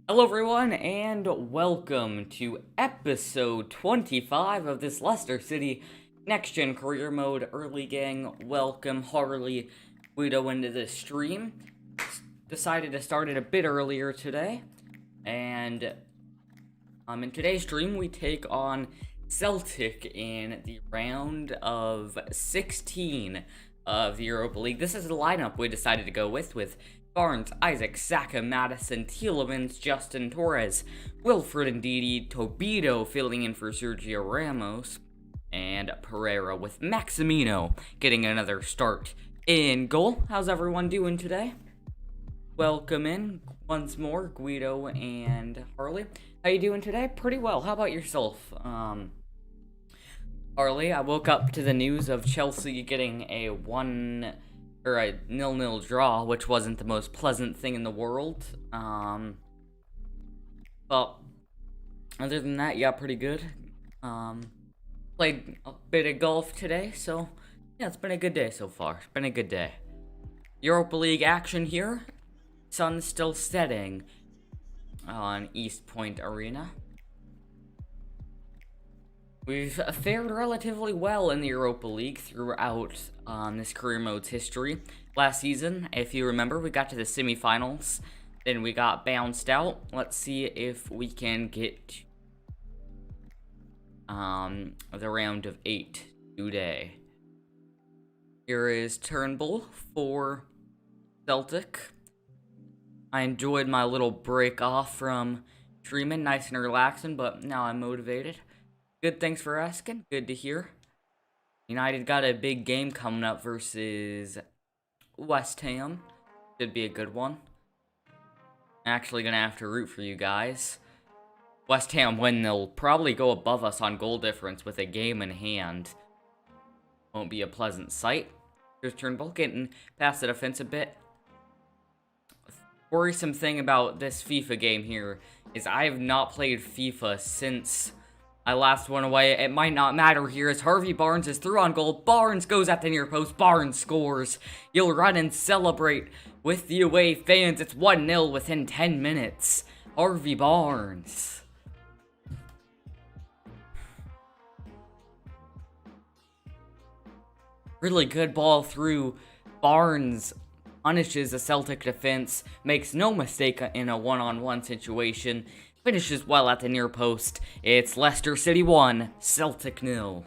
Hello everyone, and welcome to episode 25 of this Leicester City Next Gen Career Mode Early Gang. Welcome Harley Guido into the stream. Decided to start it a bit earlier today, and in today's stream we take on Celtic in the round of 16 of the Europa League. This is the lineup we decided to go with Barnes, Isaac, Saka, Madison, Tielemans, Justin Torres, Wilfred Ndidi, Tobito filling in for Sergio Ramos, and Pereira, with Maximino getting another start in goal. How's everyone doing today? Welcome in once more, Guido and Harley. How you doing today? Pretty well. How about yourself? Harley, I woke up to the news of Chelsea getting a 0-0 draw, which wasn't the most pleasant thing in the world. But other than that, yeah, pretty good. Played a bit of golf today, so yeah, it's been a good day so far. It's been a good day. Europa League action here. Sun's still setting on East Point Arena. We've fared relatively well in the Europa League throughout this career mode's history. Last season, if you remember, we got to the semifinals, then we got bounced out. Let's see if we can get the round of 8 today. Here is Turnbull for Celtic. I enjoyed my little break off from streaming, nice and relaxing, but now I'm motivated. Good, thanks for asking. Good to hear. United got a big game coming up versus West Ham. Should be a good one. Actually gonna have to root for you guys. West Ham win, they'll probably go above us on goal difference with a game in hand. Won't be a pleasant sight. Here's Turnbull getting past the defense a bit. Worrisome thing about this FIFA game here is I have not played FIFA since I last went away. It might not matter here as Harvey Barnes is through on goal. Barnes goes at the near post. Barnes scores. You'll run and celebrate with the away fans. It's 1-0 within 10 minutes. Harvey Barnes. Really good ball through. Barnes punishes the Celtic defense. Makes no mistake in a one-on-one situation. Finishes well at the near post. It's Leicester City 1, Celtic 0.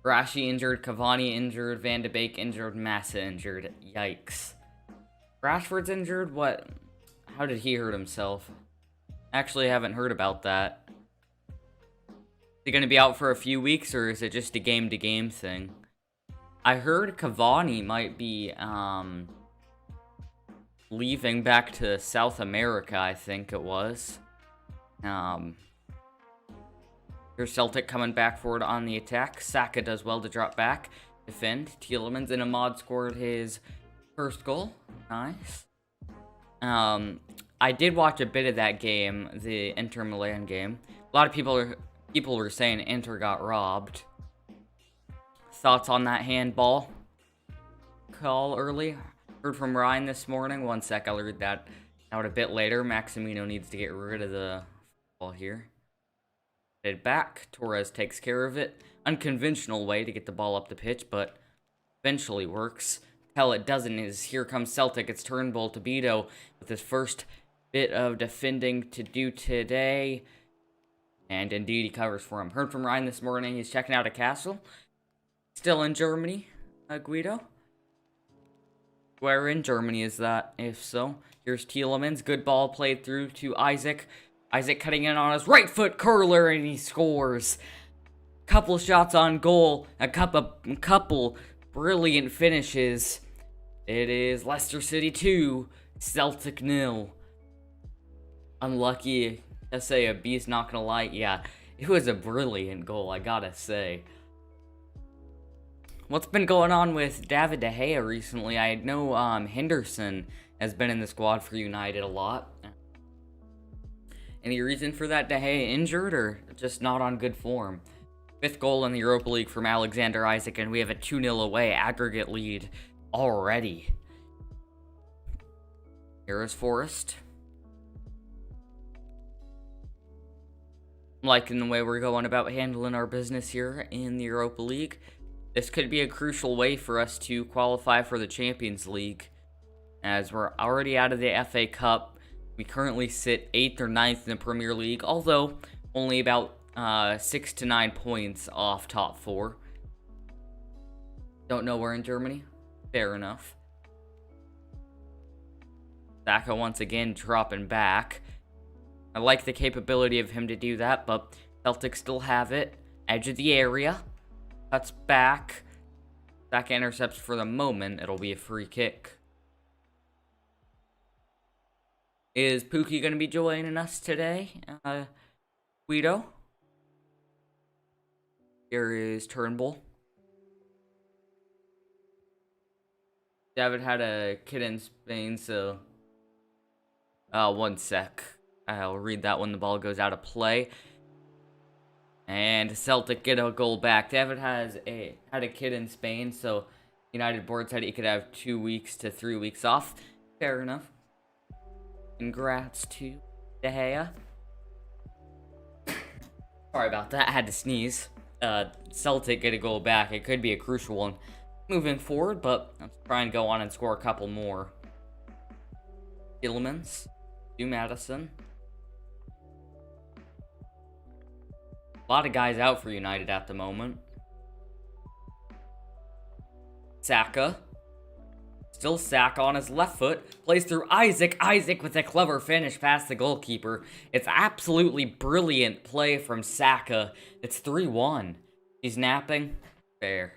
Rashi injured, Cavani injured, Van de Beek injured, Massa injured. Yikes. Rashford's injured? What? How did he hurt himself? Actually, I haven't heard about that. Is he going to be out for a few weeks, or is it just a game-to-game thing? I heard Cavani might be, leaving back to South America, I think it was. Here's Celtic coming back forward on the attack. Saka does well to drop back, defend. Tielemans and Ahmad scored his first goal. Nice. I did watch a bit of that game, the Inter Milan game. A lot of people were saying Inter got robbed. Thoughts on that handball call early? Heard from Ryan this morning. One sec, I'll read that out a bit later. Maximino needs to get rid of the ball here. Headed back. Torres takes care of it. Unconventional way to get the ball up the pitch, but eventually works. Hell, it doesn't is here comes Celtic. It's Turnbull to Tobito with his first bit of defending to do today. And indeed, he covers for him. Heard from Ryan this morning. He's checking out a castle. Still in Germany, Guido? Where in Germany is that, if so? Here's Tielemans. Good ball played through to Isaac. Isaac cutting in on his right foot curler, and he scores. Couple shots on goal. A couple brilliant finishes. It is Leicester City 2, Celtic 0. Unlucky. S.A. a beast, not gonna lie. Yeah, it was a brilliant goal, I gotta say. What's been going on with David De Gea recently? I know Henderson has been in the squad for United a lot. Any reason for that? De Gea injured or just not on good form? 5th goal in the Europa League from Alexander Isaac, and we have a 2-0 away aggregate lead already. Here is Forest. I'm liking the way we're going about handling our business here in the Europa League. This could be a crucial way for us to qualify for the Champions League, as we're already out of the FA Cup. We currently sit 8th or 9th in the Premier League, although only about 6 to 9 points off top 4. Don't know where in Germany? Fair enough. Saka once again dropping back. I like the capability of him to do that, but Celtic still have it. Edge of the area. Cuts back. Saka intercepts for the moment. It'll be a free kick. Is Pookie going to be joining us today? Guido? Here is Turnbull. David had a kid in Spain, so... one sec. I'll read that when the ball goes out of play. And Celtic get a goal back. David had a kid in Spain, so United board said he could have 2 weeks to 3 weeks off. Fair enough. Congrats to De Gea. Sorry about that, I had to sneeze. Celtic get a goal back. It could be a crucial one moving forward, but let's try and go on and score a couple more. Tielemans to Madison. A lot of guys out for United at the moment. Saka. Still Saka on his left foot. Plays through Isaac. Isaac with a clever finish past the goalkeeper. It's absolutely brilliant play from Saka. It's 3-1. He's napping. Fair.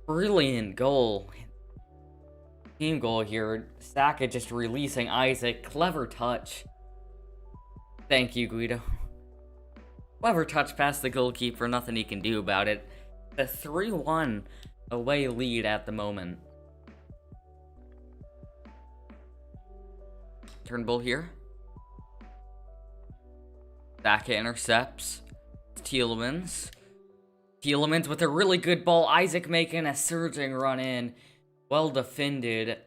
Brilliant goal. Team goal here. Saka just releasing Isaac. Clever touch. Thank you, Guido. Clever touch past the goalkeeper. Nothing he can do about it. The 3-1 away lead at the moment. Turnbull here. Saka intercepts. Tielemans. Tielemans with a really good ball. Isaac making a surging run in. Well defended.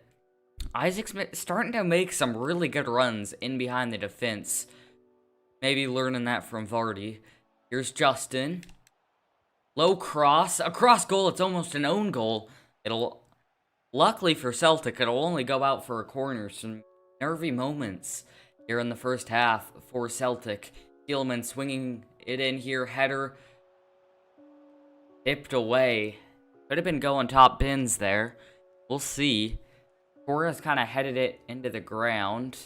Isaac's starting to make some really good runs in behind the defense. Maybe learning that from Vardy. Here's Justin. Low cross. A cross goal. It's almost an own goal. Luckily for Celtic, it'll only go out for a corner. Some nervy moments here in the first half for Celtic. Tielemans swinging it in here. Header. Tipped away. Could have been going top bins there. We'll see. Torres kind of headed it into the ground.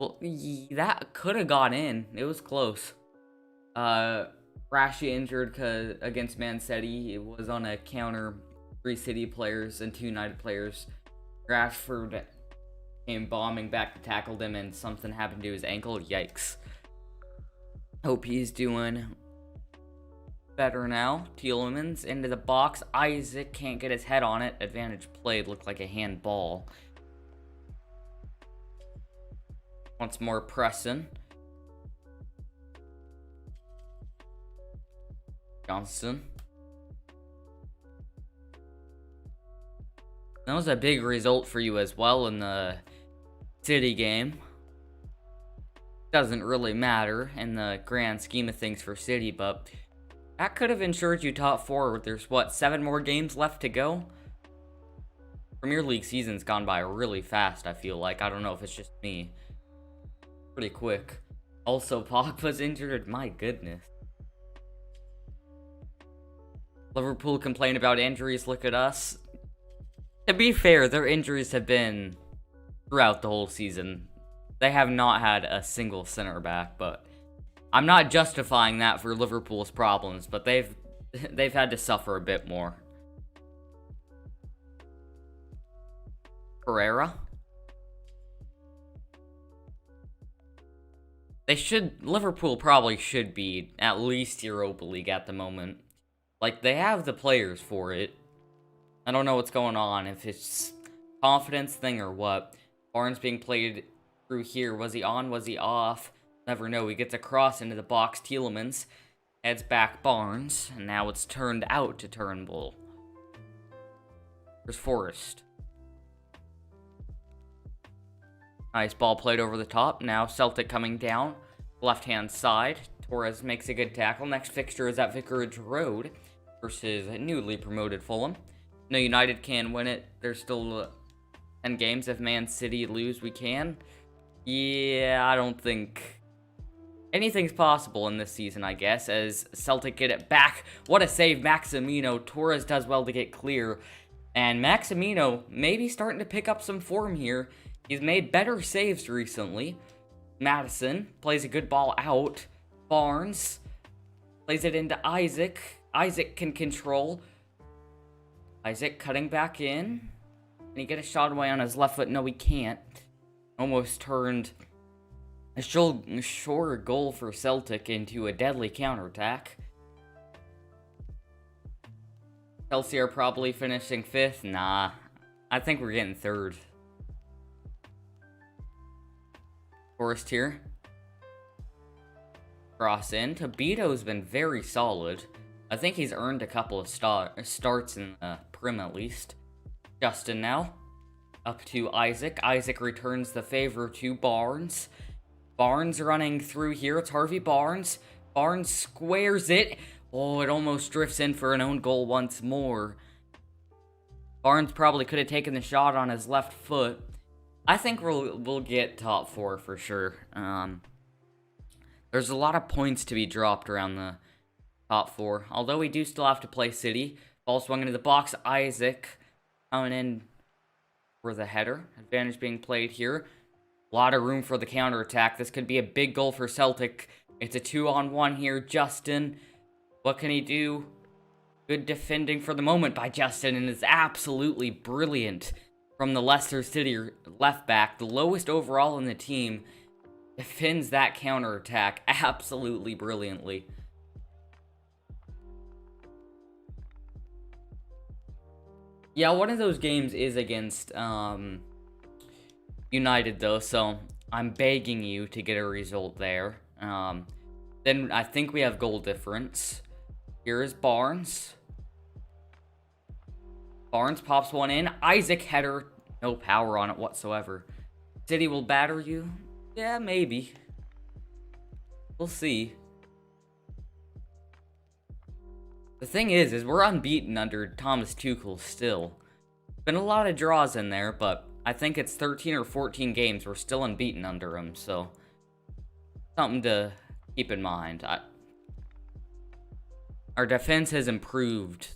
Well, that could have gone in. It was close. Rashi injured against Man City. It was on a counter. 3 City players and 2 United players. Rashford came bombing back to tackle him, and something happened to his ankle. Yikes. Hope he's doing better now. Tielemans into the box. Isaac can't get his head on it. Advantage played. Looked like a handball. Once more pressing. Johnson. That was a big result for you as well in the City game. Doesn't really matter in the grand scheme of things for City, but that could have ensured you top 4. There's, 7 more games left to go? Premier League season's gone by really fast, I feel like. I don't know if it's just me. Pretty quick. Also, Pogba's injured. My goodness. Liverpool complain about injuries. Look at us. To be fair, their injuries have been throughout the whole season. They have not had a single center back, but I'm not justifying that for Liverpool's problems, but they've had to suffer a bit more. Pereira. Liverpool probably should be at least Europa League at the moment. Like, they have the players for it. I don't know what's going on, if it's confidence thing or what. Barnes being played through here. Was he on? Was he off? Never know. He gets a cross into the box. Tielemans Heads back Barnes, and now it's turned out to Turnbull. There's Forrest. Nice ball played over the top. Now Celtic coming down. Left-hand side. Torres makes a good tackle. Next fixture is at Vicarage Road versus newly promoted Fulham. No, United can win it. There's still 10 games. If Man City lose, we can. Yeah, I don't think anything's possible in this season, I guess, as Celtic get it back. What a save, Maximino. Torres does well to get clear. And Maximino maybe starting to pick up some form here. He's made better saves recently. Madison plays a good ball out. Barnes plays it into Isaac. Isaac can control. Isaac cutting back in. Can he get a shot away on his left foot? No, he can't. Almost turned a sure goal for Celtic into a deadly counterattack. Chelsea are probably finishing 5th. Nah, I think we're getting 3rd. Forrest here. Cross in. Tobito's been very solid. I think he's earned a couple of starts in the Prim at least. Justin now. Up to Isaac. Isaac returns the favor to Barnes. Barnes running through here. It's Harvey Barnes. Barnes squares it. Oh, it almost drifts in for an own goal once more. Barnes probably could have taken the shot on his left foot. I think we'll get top 4 for sure. There's a lot of points to be dropped around the top 4. Although we do still have to play City. Ball swung into the box. Isaac coming in for the header. Advantage being played here. A lot of room for the counterattack. This could be a big goal for Celtic. It's a 2-on-1 here. Justin, what can he do? Good defending for the moment by Justin, and it's absolutely brilliant from the Leicester City left back, the lowest overall in the team, defends that counterattack absolutely brilliantly. Yeah, one of those games is against United though, so I'm begging you to get a result there. Then I think we have goal difference. Here is Barnes. Barnes pops one in. Isaac header. No power on it whatsoever. City will batter you? Yeah, maybe. We'll see. The thing is we're unbeaten under Thomas Tuchel still. Been a lot of draws in there, but I think it's 13 or 14 games we're still unbeaten under him, so something to keep in mind. Our defense has improved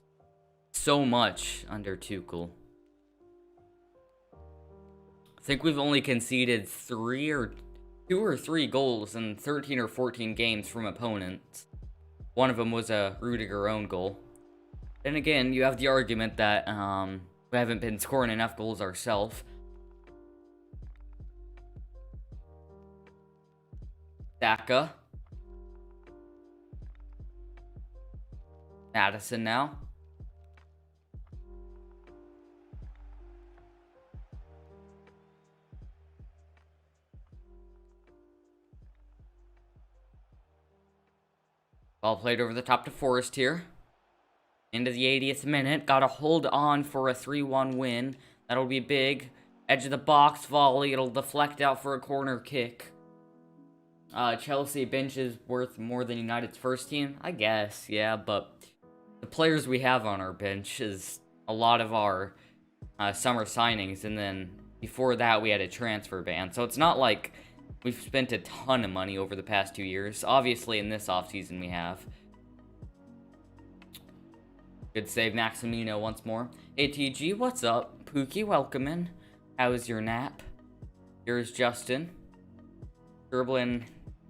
so much under Tuchel. I think we've only conceded 2 or 3 goals in 13 or 14 games from opponents. One of them was a Rudiger own goal. Then again, you have the argument that we haven't been scoring enough goals ourselves. Saka. Madison now. Ball played over the top to Forrest here. Into the 80th minute. Got to hold on for a 3-1 win. That'll be big. Edge of the box volley. It'll deflect out for a corner kick. Chelsea bench is worth more than United's first team? I guess, yeah, but the players we have on our bench is a lot of our summer signings, and then before that we had a transfer ban. So it's not like we've spent a ton of money over the past 2 years. Obviously, in this offseason we have. Good save, Maximino once more. ATG, what's up? Pookie, welcome in. How was your nap? Here's Justin.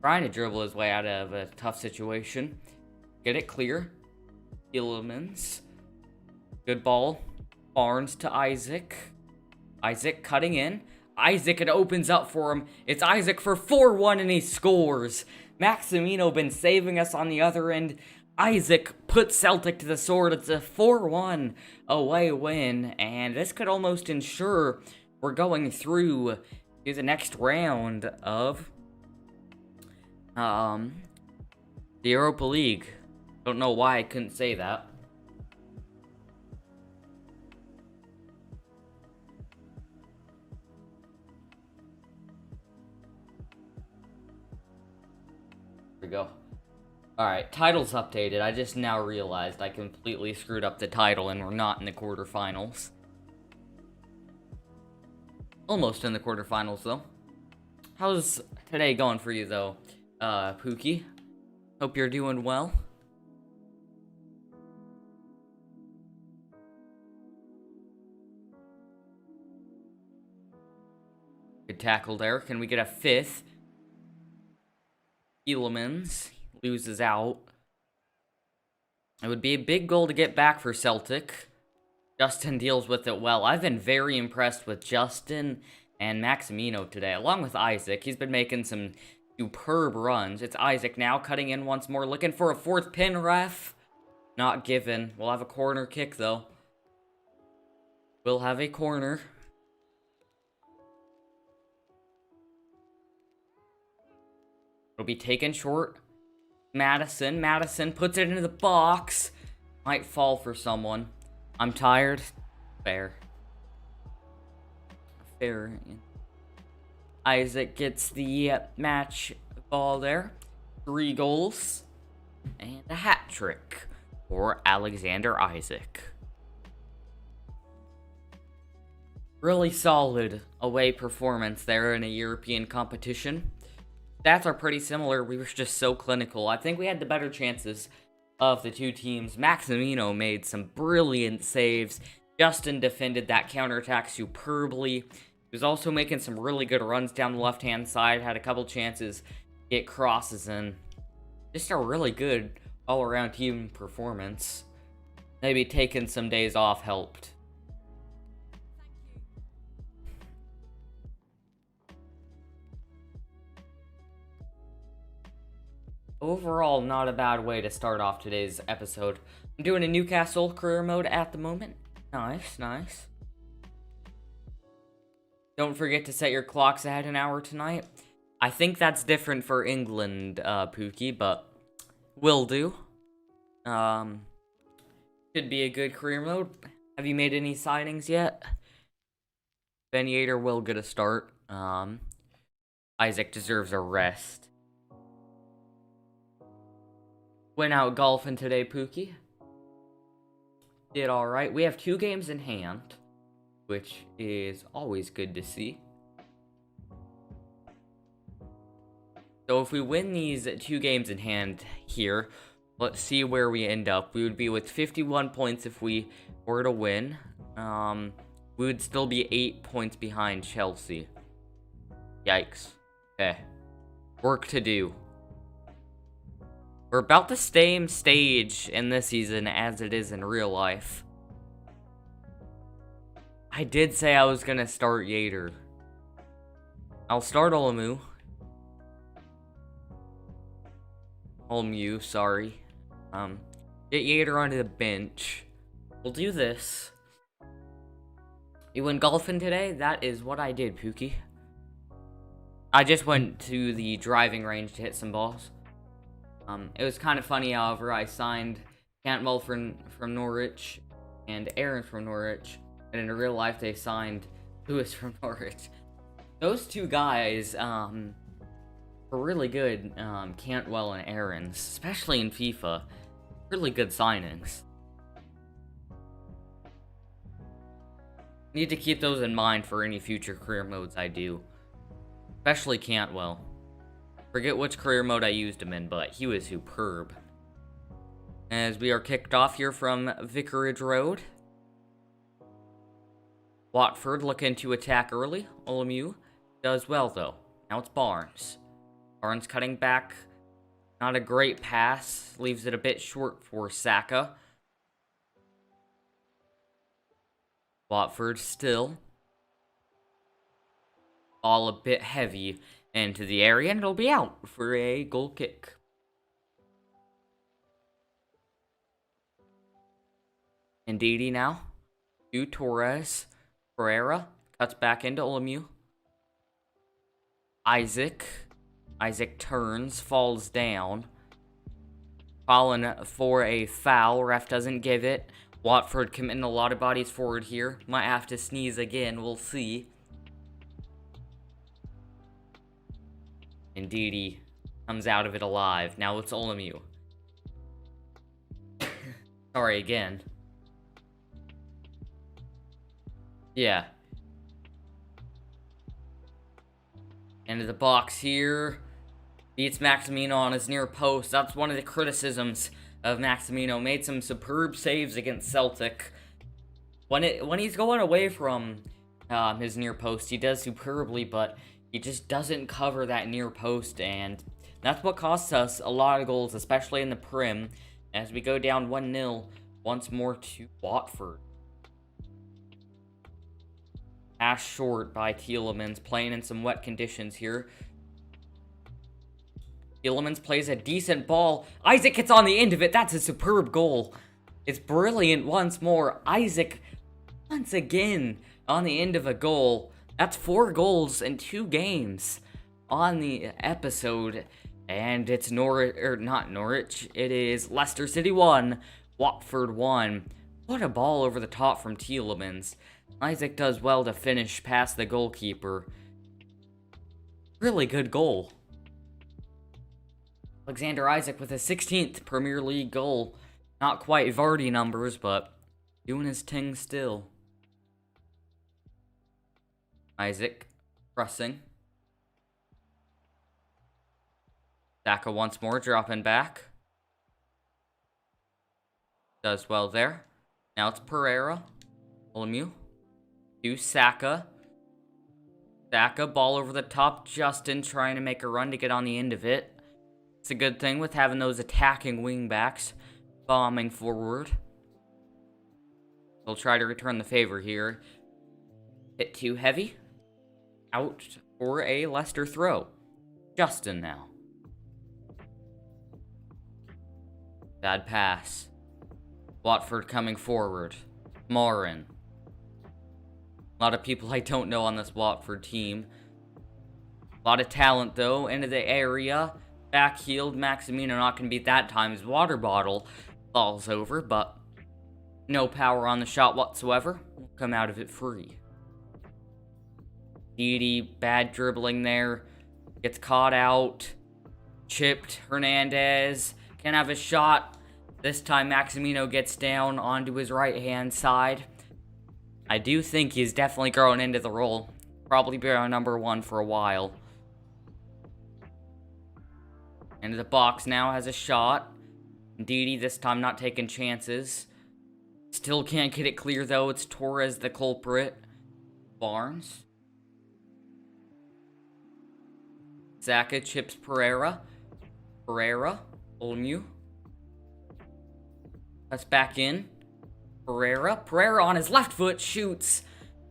Trying to dribble his way out of a tough situation. Get it clear. Illemans. Good ball. Barnes to Isaac. Isaac cutting in. Isaac, it opens up for him. It's Isaac for 4-1 and he scores. Maximino been saving us on the other end. Isaac puts Celtic to the sword. It's a 4-1 away win, and this could almost ensure we're going through to the next round of the Europa League. Don't know why I couldn't say that. There we go. Alright, title's updated. I just now realized I completely screwed up the title and we're not in the quarterfinals. Almost in the quarterfinals, though. How's today going for you, though, Pookie? Hope you're doing well. Good tackle there. Can we get a fifth? Eelemans loses out. It would be a big goal to get back for Celtic. Justin deals with it well. I've been very impressed with Justin and Maximino today, along with Isaac. He's been making some superb runs. It's Isaac now, cutting in once more, looking for a fourth pin, ref. Not given. We'll have a corner kick, though. We'll have a corner. It'll be taken short. Madison puts it into the box. Might fall for someone. I'm tired. Fair. Isaac gets the match ball there. 3 goals. And a hat trick for Alexander Isaac. Really solid away performance there in a European competition. Stats are pretty similar. We were just so clinical. I think we had the better chances of the two teams. Maximino made some brilliant saves. Justin defended that counterattack superbly. He was also making some really good runs down the left-hand side. Had a couple chances to get crosses in. Just a really good all-around team performance. Maybe taking some days off helped. Overall, not a bad way to start off today's episode. I'm doing a Newcastle career mode at the moment. Nice. Don't forget to set your clocks ahead an hour tonight. I think that's different for England, Pookie, but will do. Should be a good career mode. Have you made any signings yet? Ben Yater will get a start. Isaac deserves a rest. Went out golfing today, Pookie. Did alright. We have 2 games in hand, which is always good to see. So if we win these 2 games in hand here, let's see where we end up. We would be with 51 points if we were to win. We would still be 8 points behind Chelsea. Yikes. Okay. Work to do. We're about the same stage in this season as it is in real life. I did say I was gonna start Yater. I'll start Olemu, sorry. Get Yater onto the bench. We'll do this. You went golfing today? That is what I did, Pookie. I just went to the driving range to hit some balls. It was kind of funny, however, I signed Cantwell from Norwich and Aaron from Norwich, and in real life they signed Lewis from Norwich. Those 2 guys were really good, Cantwell and Aaron, especially in FIFA. Really good signings. Need to keep those in mind for any future career modes I do. Especially Cantwell. Forget which career mode I used him in, but he was superb. As we are kicked off here from Vicarage Road. Watford looking to attack early. Olemu does well, though. Now it's Barnes. Barnes cutting back. Not a great pass. Leaves it a bit short for Saka. Watford still. Ball a bit heavy into the area, and it'll be out for a goal kick. Ndidi now. To Torres. Pereira cuts back into Olemu. Isaac turns, falls down. Calling for a foul. Ref doesn't give it. Watford committing a lot of bodies forward here. Might have to sneeze again. We'll see. Indeed, he comes out of it alive. Now it's Olemu. Sorry again. Yeah. Into the box here. Beats Maximino on his near post. That's one of the criticisms of Maximino. Made some superb saves against Celtic. When he's going away from his near post, he does superbly, but he just doesn't cover that near post, and that's what costs us a lot of goals, especially in the Prim, as we go down 1-0 once more to Watford. Pass short by Tielemans, playing in some wet conditions here. Tielemans plays a decent ball. Isaac gets on the end of it. That's a superb goal. It's brilliant once more. Isaac, once again, on the end of a goal. That's 4 goals in 2 games on the episode. And it's not Norwich. It is Leicester City 1, Watford 1. What a ball over the top from Tielemans. Isaac does well to finish past the goalkeeper. Really good goal. Alexander Isaac with his 16th Premier League goal. Not quite Vardy numbers, but doing his thing still. Isaac pressing. Saka once more dropping back. Does well there. Now it's Pereira. Olemu. To Saka. Saka, ball over the top. Justin trying to make a run to get on the end of it. It's a good thing with having those attacking wingbacks bombing forward. They'll try to return the favor here. Hit too heavy. Out for a Leicester throw. Justin now. Bad pass. Watford coming forward. Morin. A lot of people I don't know on this Watford team. A lot of talent, though, into the area. Backheeled. Maximino not going to beat that time. His water bottle falls over, but no power on the shot whatsoever. We'll come out of it free. Didi, bad dribbling there. Gets caught out. Chipped. Hernandez can have a shot. This time Maximino gets down onto his right-hand side. I do think he's definitely growing into the role. Probably be our number 1 for a while. Into the box now, has a shot. Didi this time not taking chances. Still can't get it clear though. It's Torres the culprit. Barnes. Saka chips Pereira. Pereira. Olemu. That's back in. Pereira on his left foot shoots.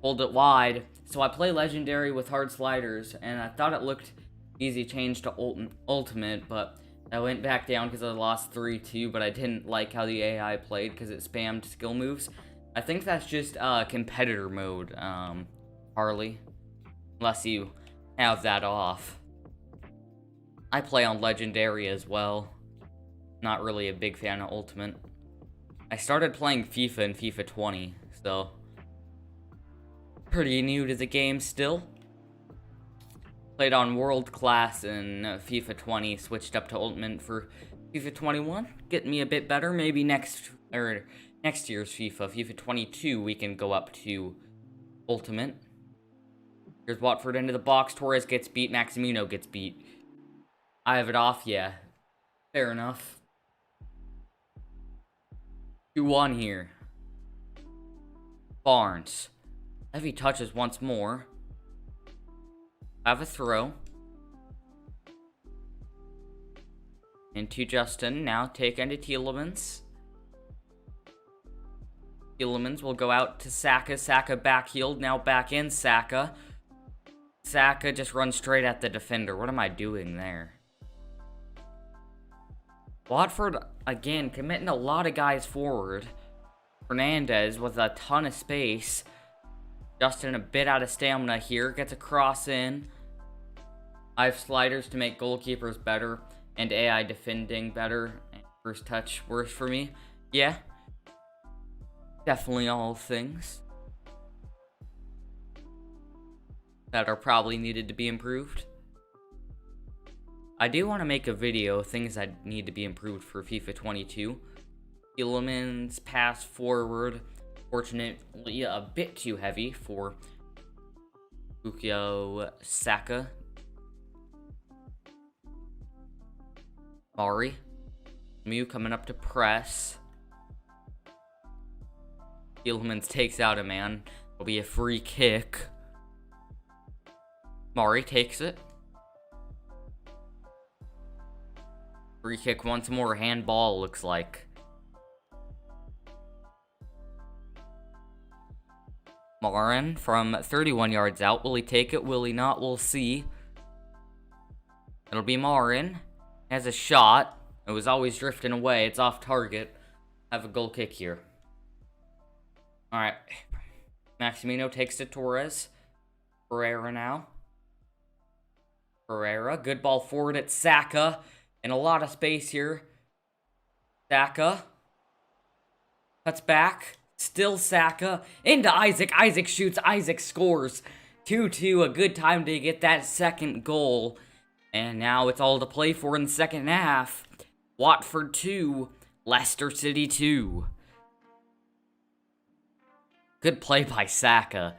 Pulled it wide. So I play Legendary with hard sliders, and I thought it looked easy change to Ultimate, but I went back down because I lost 3-2, but I didn't like how the AI played because it spammed skill moves. I think that's just competitor mode, Harley. Unless you have that off. I play on Legendary as well. Not really a big fan of Ultimate. I started playing FIFA in FIFA 20, so pretty new to the game still. Played on World Class in FIFA 20, switched up to Ultimate for FIFA 21. Getting me a bit better. Maybe next year's FIFA 22, we can go up to Ultimate. Here's Watford into the box. Torres gets beat. Maximino gets beat. I have it off, yeah. Fair enough. 2-1 here. Barnes. Heavy touches once more. Have a throw. Into Justin. Now take into Tielemans. Tielemans will go out to Saka. Saka backheeled. Now back in Saka. Saka just runs straight at the defender. What am I doing there? Watford, again, committing a lot of guys forward. Hernandez with a ton of space. Justin a bit out of stamina here. Gets a cross in. I have sliders to make goalkeepers better and AI defending better. First touch worse for me. Yeah. Definitely all things that are probably needed to be improved. I do want to make a video, things that need to be improved for FIFA 22. Tielemans pass forward, fortunately a bit too heavy for Bukayo Saka. Mari. Mew coming up to press. Tielemans takes out a man. It'll be a free kick. Mari takes it. Free kick once more. Handball looks like. Marin from 31 yards out. Will he take it? Will he not? We'll see. It'll be Marin. Has a shot. It was always drifting away. It's off target. Have a goal kick here. Alright. Maximino takes to Torres. Pereira now. Pereira. Good ball forward at Saka. And a lot of space here. Saka. Cuts back. Still Saka. Into Isaac. Isaac shoots. Isaac scores. 2-2. A good time to get that second goal. And now it's all to play for in the second half. Watford 2. Leicester City 2. Good play by Saka.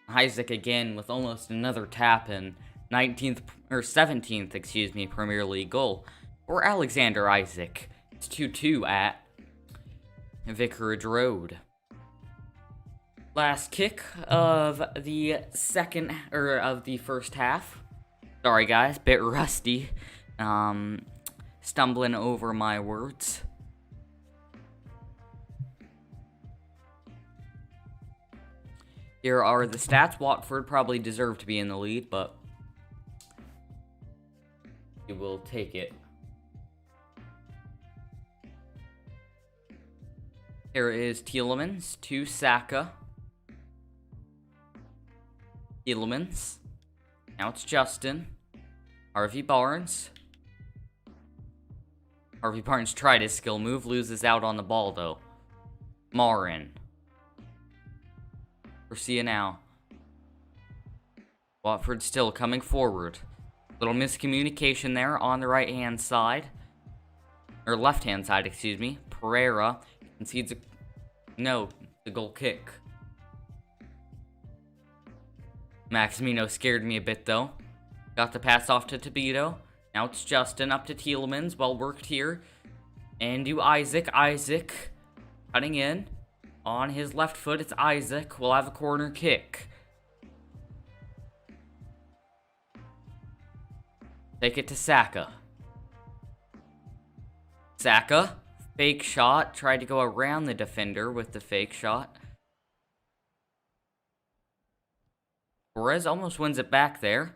Isaac again with almost another tap in. 17th, Premier League goal for Alexander Isaac. It's 2-2 at Vicarage Road. Last kick of the first half. Sorry guys, bit rusty. Stumbling over my words. Here are the stats. Watford probably deserve to be in the lead, but you will take it. Here is Tielemans to Saka. Tielemans. Now it's Justin. Harvey Barnes. Harvey Barnes tried his skill move, loses out on the ball though. Marin. Garcia now. Watford still coming forward. Little miscommunication there on the right-hand side. Or left-hand side, excuse me. Pereira concedes the goal kick. Maximino scared me a bit, though. Got the pass off to Tobito. Now it's Justin up to Tielemans. Well worked here. And to Isaac. Isaac cutting in. On his left foot, it's Isaac. We'll have a corner kick. Take it to Saka. Saka. Fake shot. Tried to go around the defender with the fake shot. Torres almost wins it back there.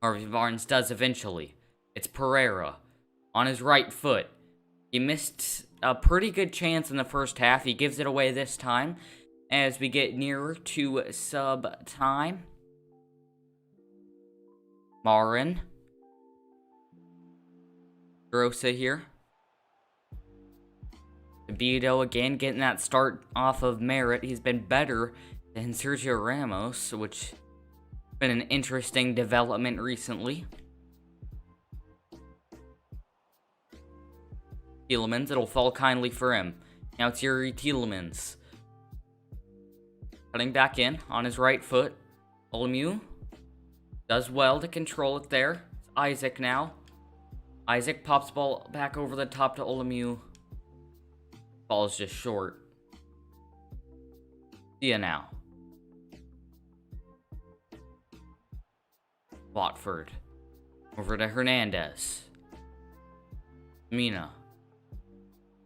Harvey Barnes does eventually. It's Pereira. On his right foot. He missed a pretty good chance in the first half. He gives it away this time as we get nearer to sub time. Marin. Grossa here. Tobito again getting that start off of merit. He's been better than Sergio Ramos, which has been an interesting development recently. Tielemans, it'll fall kindly for him. Now it's Yuri Tielemans. Cutting back in on his right foot. Olemu does well to control it there. It's Isaac now. Isaac pops ball back over the top to Olemu. Ball is just short. See ya now. Watford. Over to Hernandez. Mina.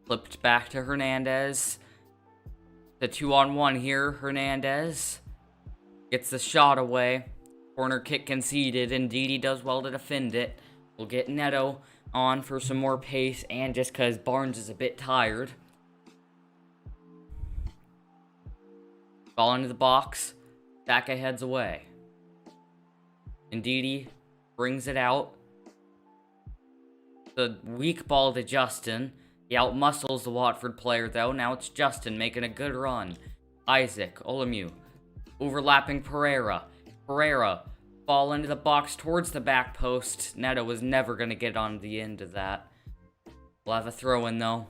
Flipped back to Hernandez. The 2-on-1 here. Hernandez gets the shot away. Corner kick conceded. Indeed, he does well to defend it. We'll get Neto on for some more pace, and just because Barnes is a bit tired. Ball into the box. Saka heads away. Ndidi Brings it out. The weak ball to Justin. He outmuscles the Watford player, though. Now it's Justin making a good run. Isaac, Olemu. Overlapping Pereira. Pereira, ball into the box towards the back post. Neto was never going to get on the end of that. We'll have a throw in, though.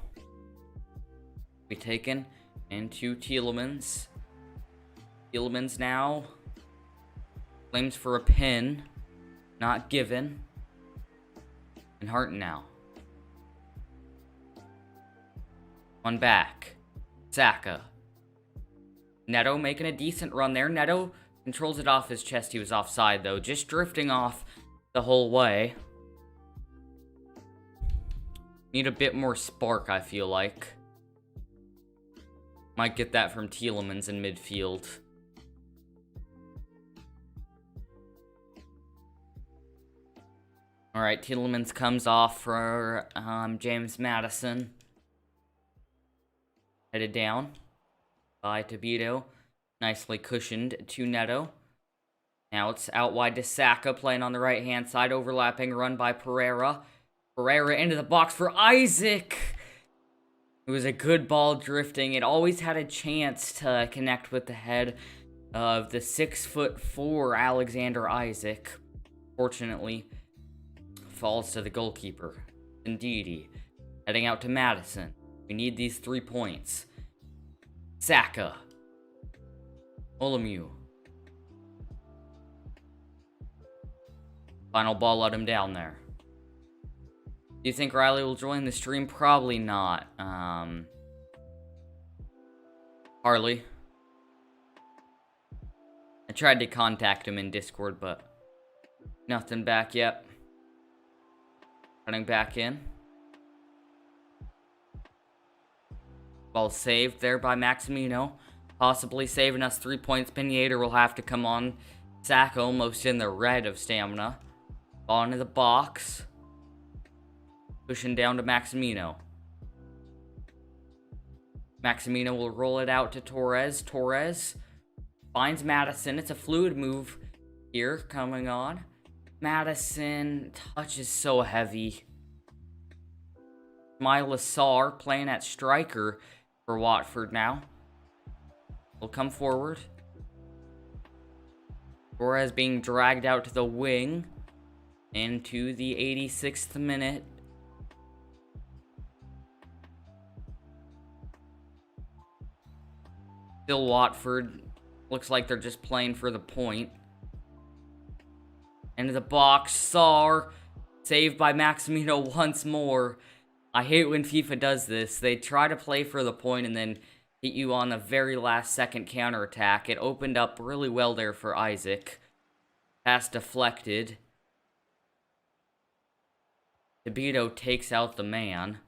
Be taken into Tielemans. Tielemans now claims for a pin. Not given. And Hart now. One back. Saka. Neto making a decent run there. Neto controls it off his chest. He was offside, though. Just drifting off the whole way. Need a bit more spark, I feel like. Might get that from Tielemans in midfield. Alright, Tielemans comes off for James Maddison. Headed down by Tobito. Nicely cushioned to Neto. Now it's out wide to Saka, playing on the right-hand side. Overlapping run by Pereira. Pereira into the box for Isaac. It was a good ball drifting. It always had a chance to connect with the head of the 6'4" Alexander Isaac. Fortunately, falls to the goalkeeper. Ndidi. Heading out to Maddison. We need these 3 points. Saka. Olemu. Final ball let him down there. Do you think Riley will join the stream? Probably not. Harley. I tried to contact him in Discord, but nothing back yet. Running back in. Ball saved there by Maximino. Possibly saving us 3 points. Pineda will have to come on. Saka almost in the red of stamina. Ball into the box. Pushing down to Maximino. Maximino will roll it out to Torres. Torres finds Maddison. It's a fluid move here coming on. Madison, touch is so heavy. Myla Sarr playing at striker for Watford now. Will come forward. Torres being dragged out to the wing into the 86th minute. Still Watford. Looks like they're just playing for the point. Into the box. Sarr. Saved by Maximino once more. I hate when FIFA does this. They try to play for the point and then hit you on the very last second counterattack. It opened up really well there for Isaac. Pass deflected. Tobito takes out the man.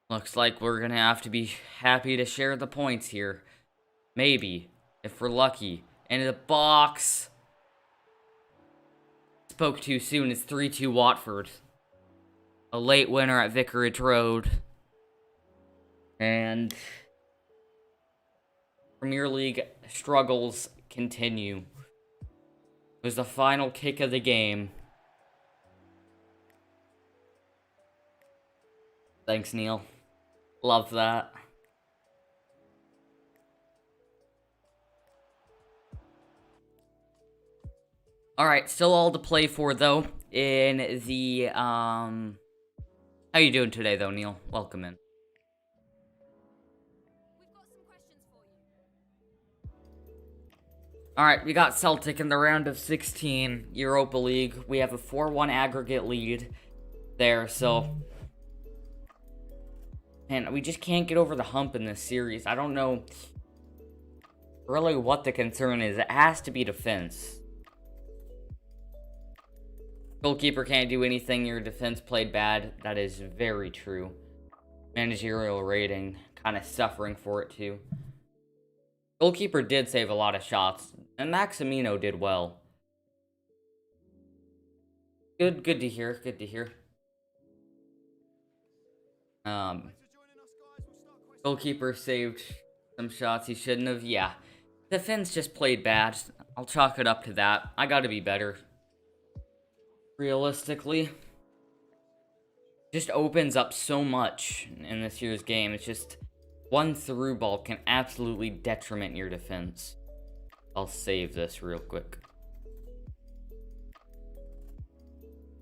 Looks like we're going to have to be happy to share the points here. Maybe, if we're lucky. Into the box. Spoke too soon. It's 3-2 Watford. A late winner at Vicarage Road. And Premier League struggles continue. It was the final kick of the game. Thanks, Neil. Love that. Alright, still all to play for, though, in the, How you doing today, though, Neil? Welcome in. Alright, we got Celtic in the round of 16, Europa League. We have a 4-1 aggregate lead there, so... Man, we just can't get over the hump in this series. I don't know really what the concern is. It has to be defense. Goalkeeper can't do anything. Your defense played bad. That is very true. Managerial rating, kind of suffering for it too. Goalkeeper did save a lot of shots, and Maximino did well. Good to hear. Good to hear. Goalkeeper saved some shots he shouldn't have. Yeah. Defense just played bad. I'll chalk it up to that. I gotta be better. realistically. Just opens up so much in this year's game. It's just one through ball can absolutely detriment your defense. I'll save this real quick.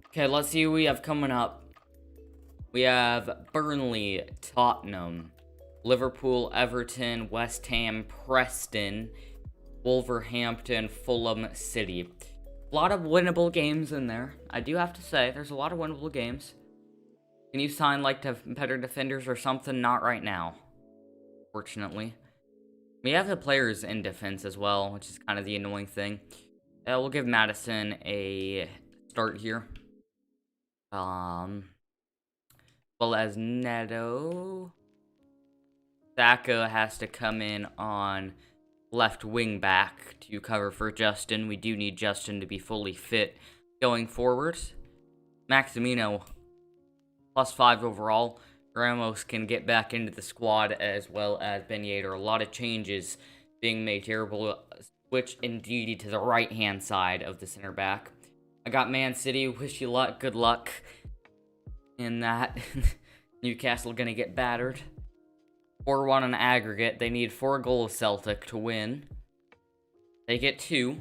Okay, let's see who we have coming up. We have Burnley, Tottenham, Liverpool, Everton, West Ham, Preston, Wolverhampton, Fulham, City. A lot of winnable games in there. I do have to say, there's a lot of winnable games. Can you sign, like, better defenders or something? Not right now, fortunately. We have the players in defense as well, which is kind of the annoying thing. We'll give Madison a start here. Well as Neto. Saka has to come in on left wing back to cover for Justin. We do need Justin to be fully fit going forward. Maximino, +5 overall. Ramos can get back into the squad as well as Ben Yedder. A lot of changes being made here. We'll switch indeed to the right-hand side of the center back. I got Man City. Wish you luck. Good luck in that. Newcastle gonna get battered. 4-1 on aggregate. They need 4 goals Celtic to win. They get 2.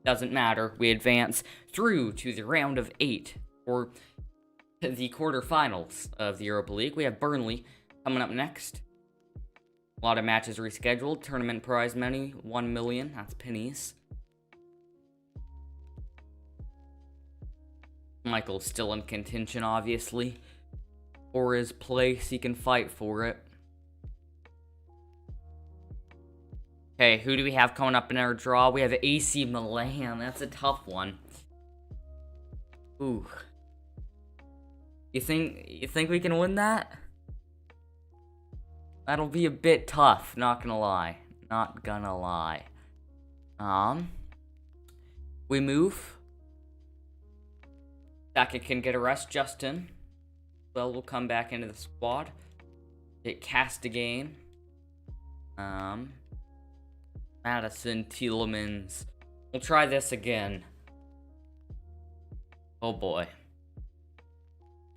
Doesn't matter. We advance through to the round of 8 for the quarterfinals of the Europa League. We have Burnley coming up next. A lot of matches rescheduled. Tournament prize money, 1 million. That's pennies. Michael's still in contention, obviously. For his place, he can fight for it. Okay, who do we have coming up in our draw? We have AC Milan. That's a tough one. Ooh. You think we can win that? That'll be a bit tough, not gonna lie. Not gonna lie. We move. Saka can get a rest. Justin. Well, we'll come back into the squad. Get Castigain. Madison, Tielemans. We'll try this again. Oh boy.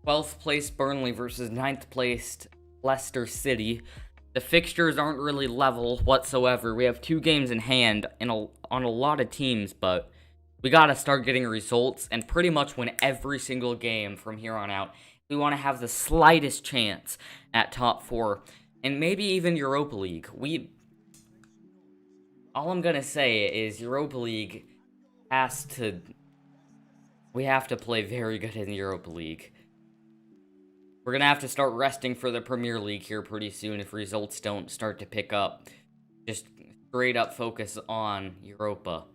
12th placed Burnley versus 9th placed Leicester City. The fixtures aren't really level whatsoever. We have 2 games in hand on a lot of teams, but we gotta start getting results and pretty much win every single game from here on out. We want to have the slightest chance at top 4 and maybe even Europa League. All I'm gonna say is Europa League we have to play very good in the Europa League. We're gonna have to start resting for the Premier League here pretty soon if results don't start to pick up. Just straight up focus on Europa.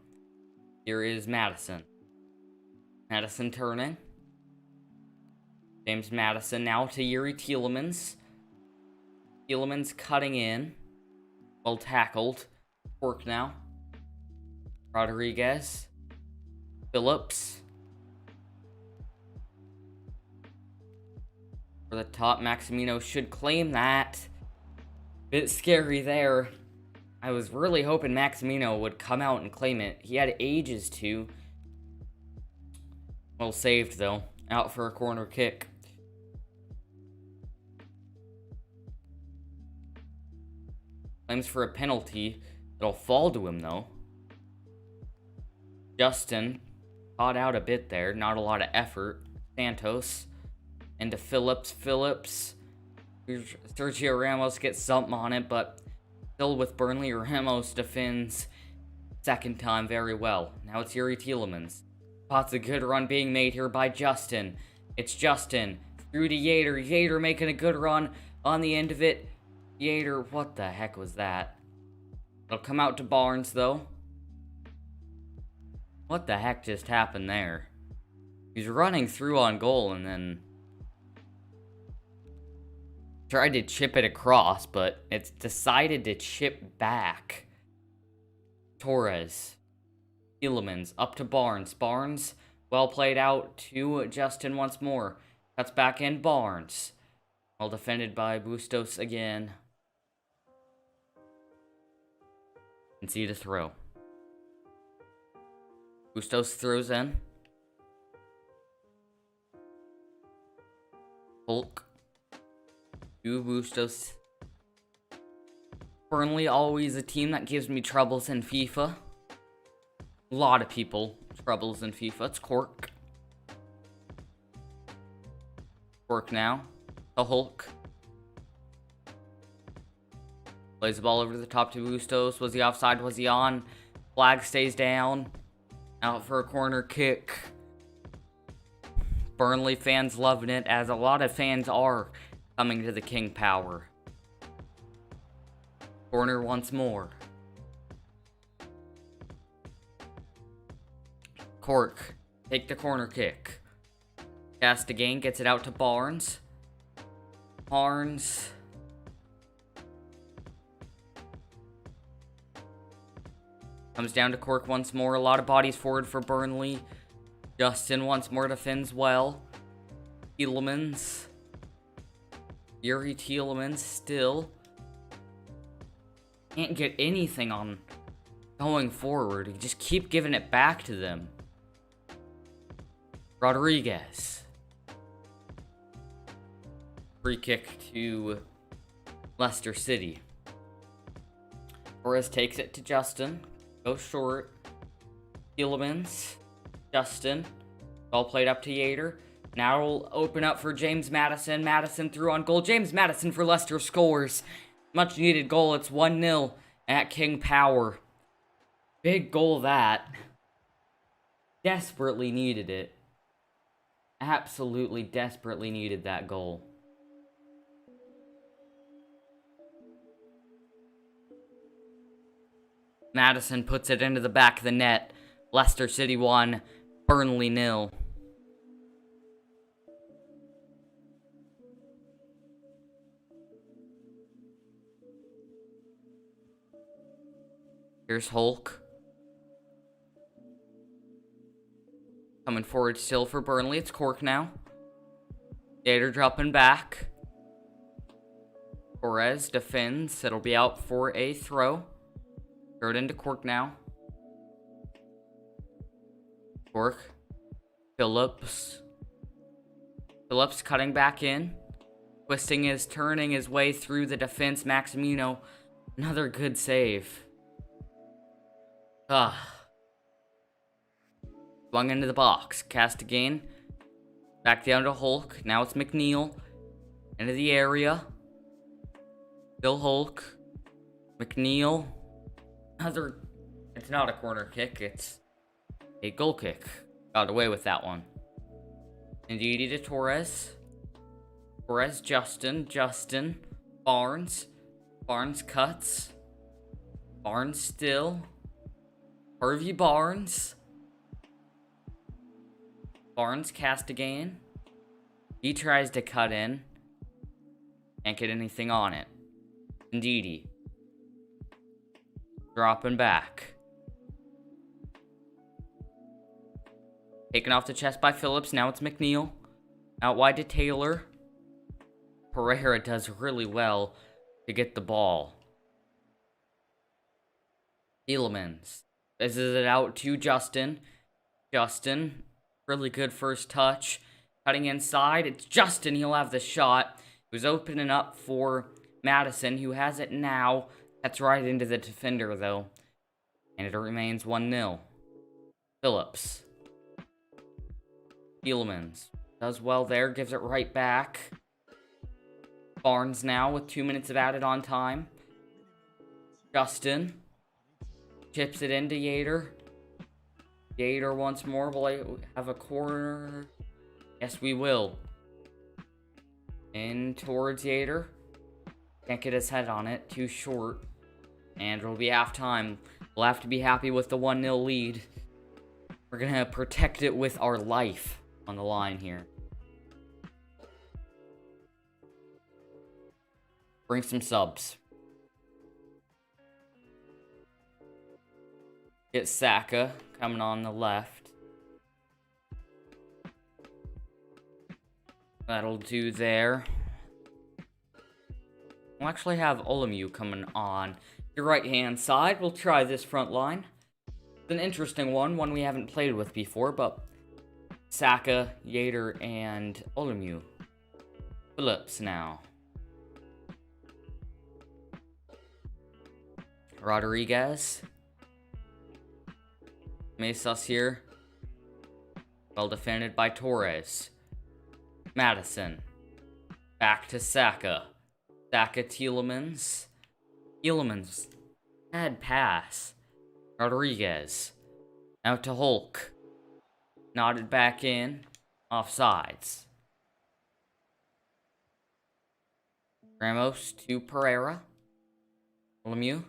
Here is Madison. Madison turning. James Madison now to Yuri Tielemans. Tielemans cutting in. Well tackled. Work now. Rodriguez. Phillips. For the top, Maximino should claim that. Bit scary there. I was really hoping Maximino would come out and claim it. He had ages to. Well saved, though. Out for a corner kick. Claims for a penalty. It'll fall to him, though. Justin caught out a bit there. Not a lot of effort. Santos. Into Phillips. Sergio Ramos gets something on it, but still with Burnley, Ramos defends second time very well. Now it's Yuri Tielemans. Lots of good run being made here by Justin. It's Justin. Through to Yedder. Yedder making a good run on the end of it. Yedder, what the heck was that? It'll come out to Barnes, though. What the heck just happened there? He's running through on goal and then tried to chip it across, but it's decided to chip back. Torres. Tielemans up to Barnes. Barnes, well played out to Justin once more. Cuts back in Barnes. Well defended by Bustos again. And see the throw. Bustos throws in. Hulk. 2 Bustos. Burnley, always a team that gives me troubles in FIFA. A lot of people troubles in FIFA. It's Cork. Cork now. The Hulk. Plays the ball over to the top to Bustos. Was he offside? Was he on? Flag stays down. Out for a corner kick. Burnley fans loving it, as a lot of fans are coming to the King Power. Corner once more. Cork, take the corner kick. Cast again, gets it out to Barnes. Barnes. Comes down to Cork once more. A lot of bodies forward for Burnley. Justin once more defends well. Tielemans. Yuri Tielemans still can't get anything on going forward. You just keep giving it back to them. Rodriguez. Free kick to Leicester City. Torres takes it to Justin. Goes short. Tielemans. Justin. All played up to Yater. Now it'll open up for James Maddison. Maddison through on goal. James Maddison for Leicester scores. Much needed goal. It's 1-0 at King Power. Big goal that. Desperately needed it. Absolutely desperately needed that goal. Maddison puts it into the back of the net. Leicester City 1, Burnley 0. Here's Hulk. Coming forward still for Burnley. It's Cork now. Yater dropping back. Torres defends. It'll be out for a throw. Throw it into Cork now. Cork. Phillips. Phillips cutting back in. Turning his way through the defense. Maximino. Another good save. Swung into the box. Cast again. Back down to Hulk. Now it's McNeil. Into the area. Still Hulk. McNeil. It's not a corner kick. It's a goal kick. Got away with that one. Indeed to Torres. Torres, Justin. Barnes. Barnes cuts. Barnes still. Harvey Barnes. Barnes cast again. He tries to cut in. Can't get anything on it. Ndidi. Dropping back. Taken off the chest by Phillips. Now it's McNeil. Out wide to Taylor. Pereira does really well to get the ball. Tielemans. This is it out to Justin. Justin. Really good first touch. Cutting inside. It's Justin. He'll have the shot. He was opening up for Maddison, who has it now. That's right into the defender, though. And it remains 1-0. Phillips. Tielemans. Does well there. Gives it right back. Barnes now with 2 minutes of added on time. Justin. Chips it into Yater. Yater once more. Will I have a corner? Yes, we will. In towards Yater. Can't get his head on it. Too short. And it'll be halftime. We'll have to be happy with the 1-0 lead. We're going to protect it with our life on the line here. Bring some subs. Get Saka coming on the left. That'll do there. We'll actually have Olemu coming on your right-hand side. We'll try this front line. It's an interesting one we haven't played with before, but Saka, Yater, and Olemu. Phillips now. Rodriguez. Mesas here. Well defended by Torres. Madison. Back to Saka. Saka Tielemans. Tielemans. Bad pass. Rodriguez. Out to Hulk. Nodded back in. Offsides. Ramos to Pereira. Lemieux.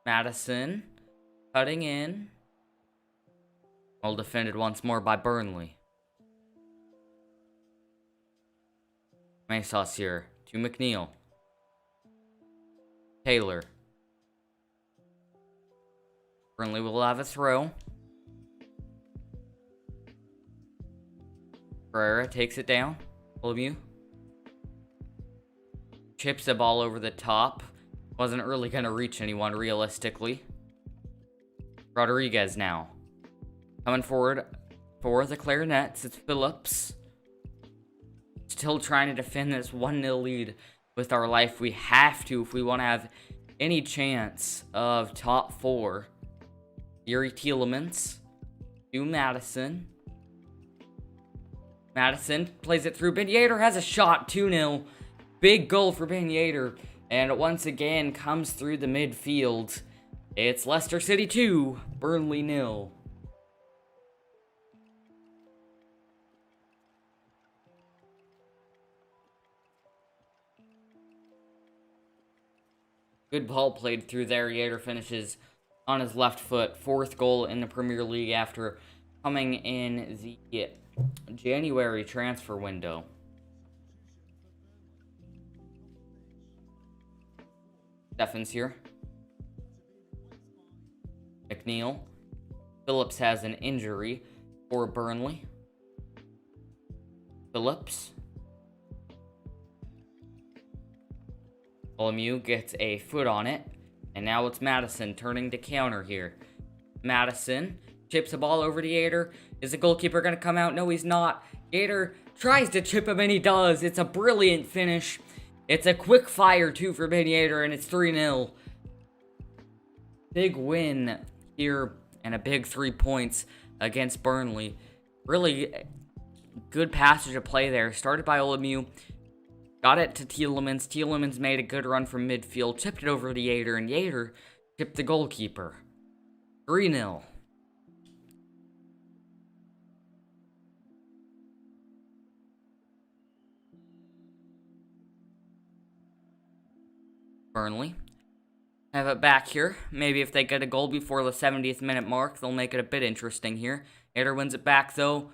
Madison. Cutting in. Well defended once more by Burnley. Mesas here to McNeil. Taylor. Burnley will have a throw. Pereira takes it down. Lemieux. Chips the ball over the top. Wasn't really going to reach anyone realistically. Rodriguez now. Coming forward for the Clarinets. It's Phillips. Still trying to defend this 1-0 lead with our life. We have to if we want to have any chance of top 4. Yuri Tielemans to Madison. Madison plays it through. Ben Yedder has a shot. 2-0. Big goal for Ben Yedder. And once again comes through the midfield. It's Leicester City 2, Burnley 0. Good ball played through there. Yedder finishes on his left foot. 4th goal in the Premier League after coming in the January transfer window. Steffens here. McNeil. Phillips has an injury for Burnley. Phillips. Lemieux gets a foot on it. And now it's Madison turning to counter here. Madison chips the ball over to Yedder. Is the goalkeeper going to come out? No, he's not. Yedder tries to chip him and he does. It's a brilliant finish. It's a quick fire too for Ben Yedder and it's 3-0. Big win here and a big 3 points against Burnley. Really good passage of play there. Started by Lemieux. Got it to Tielemans. Tielemans made a good run from midfield. Tipped it over to Yedder. And Yedder tipped the goalkeeper. 3-0. Burnley have it back here. Maybe if they get a goal before the 70th minute mark, they'll make it a bit interesting here. Yedder wins it back though.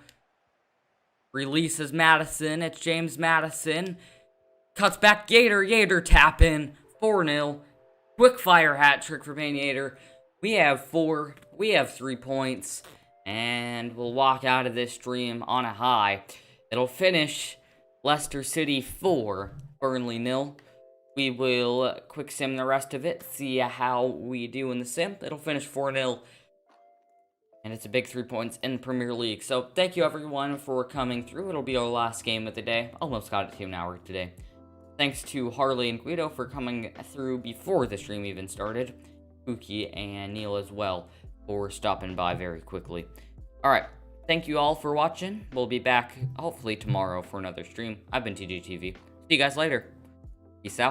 Releases Madison. It's James Madison. Cuts back Yedder. Yedder tap in. 4-0. Quick fire hat trick for Ben Yedder. We have 4. We have 3 points. And we'll walk out of this stream on a high. It'll finish Leicester City 4, Burnley 0. We will quick sim the rest of it, see how we do in the sim. It'll finish 4-0. And it's a big 3 points in the Premier League. So thank you everyone for coming through. It'll be our last game of the day. Almost got it to an hour today. Thanks to Harley and Guido for coming through before the stream even started. Pookie and Neil as well for stopping by very quickly. Alright, thank you all for watching. We'll be back hopefully tomorrow for another stream. I've been TGTV. See you guys later. Peace out.